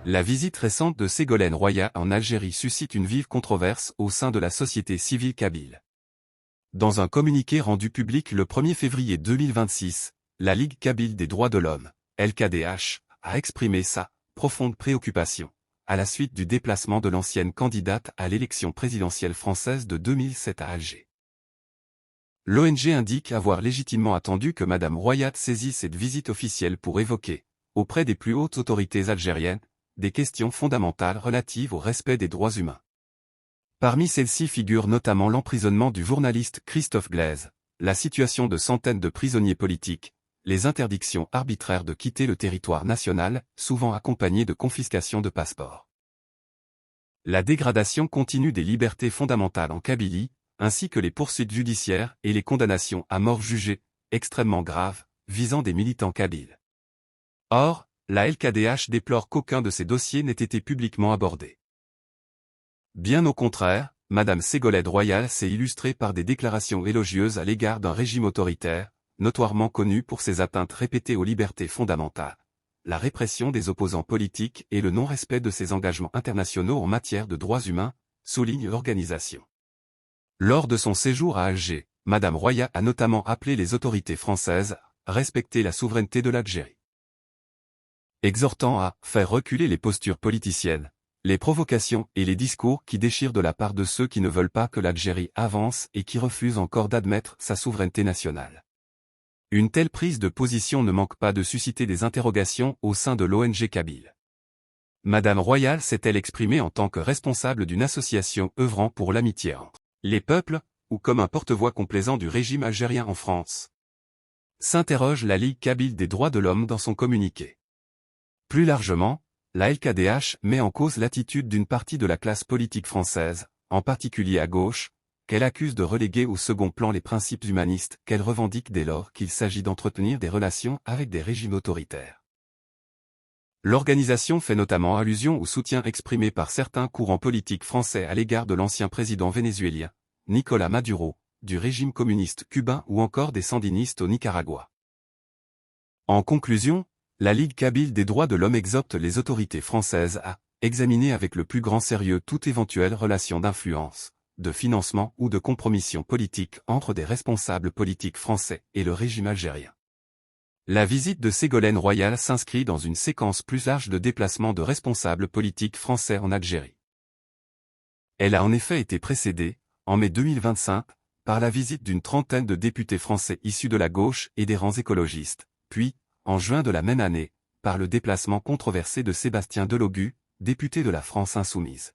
La visite récente de Ségolène Royal en Algérie suscite une vive controverse au sein de la société civile kabyle. Dans un communiqué rendu public le 1er février 2026, la Ligue kabyle des droits de l'homme, LKDH, a exprimé sa profonde préoccupation à la suite du déplacement de l'ancienne candidate à l'élection présidentielle française de 2007 à Alger. L'ONG indique avoir légitimement attendu que Madame Royal saisisse cette visite officielle pour évoquer, auprès des plus hautes autorités algériennes, des questions fondamentales relatives au respect des droits humains. Parmi celles-ci figurent notamment l'emprisonnement du journaliste Christophe Glaise, la situation de centaines de prisonniers politiques, les interdictions arbitraires de quitter le territoire national, souvent accompagnées de confiscation de passeports. La dégradation continue des libertés fondamentales en Kabylie, ainsi que les poursuites judiciaires et les condamnations à mort jugées, extrêmement graves, visant des militants kabyles. Or, la LKDH déplore qu'aucun de ces dossiers n'ait été publiquement abordé. Bien au contraire, Madame Ségolène Royal s'est illustrée par des déclarations élogieuses à l'égard d'un régime autoritaire, notoirement connu pour ses atteintes répétées aux libertés fondamentales, la répression des opposants politiques et le non-respect de ses engagements internationaux en matière de droits humains, souligne l'organisation. Lors de son séjour à Alger, Madame Royal a notamment appelé les autorités françaises à respecter la souveraineté de l'Algérie, exhortant à faire reculer les postures politiciennes, les provocations et les discours qui déchirent de la part de ceux qui ne veulent pas que l'Algérie avance et qui refusent encore d'admettre sa souveraineté nationale. Une telle prise de position ne manque pas de susciter des interrogations au sein de l'ONG kabyle. Madame Royal s'est-elle exprimée en tant que responsable d'une association œuvrant pour l'amitié entre les peuples, ou comme un porte-voix complaisant du régime algérien en France? S'interroge la Ligue kabyle des droits de l'homme dans son communiqué. Plus largement, la LKDH met en cause l'attitude d'une partie de la classe politique française, en particulier à gauche, qu'elle accuse de reléguer au second plan les principes humanistes qu'elle revendique dès lors qu'il s'agit d'entretenir des relations avec des régimes autoritaires. L'organisation fait notamment allusion au soutien exprimé par certains courants politiques français à l'égard de l'ancien président vénézuélien, Nicolás Maduro, du régime communiste cubain ou encore des sandinistes au Nicaragua. En conclusion, la Ligue kabyle des droits de l'homme exhorte les autorités françaises à examiner avec le plus grand sérieux toute éventuelle relation d'influence, de financement ou de compromission politique entre des responsables politiques français et le régime algérien. La visite de Ségolène Royal s'inscrit dans une séquence plus large de déplacements de responsables politiques français en Algérie. Elle a en effet été précédée, en mai 2025, par la visite d'une trentaine de députés français issus de la gauche et des rangs écologistes, puis, en juin de la même année, par le déplacement controversé de Sébastien Delogu, député de la France insoumise.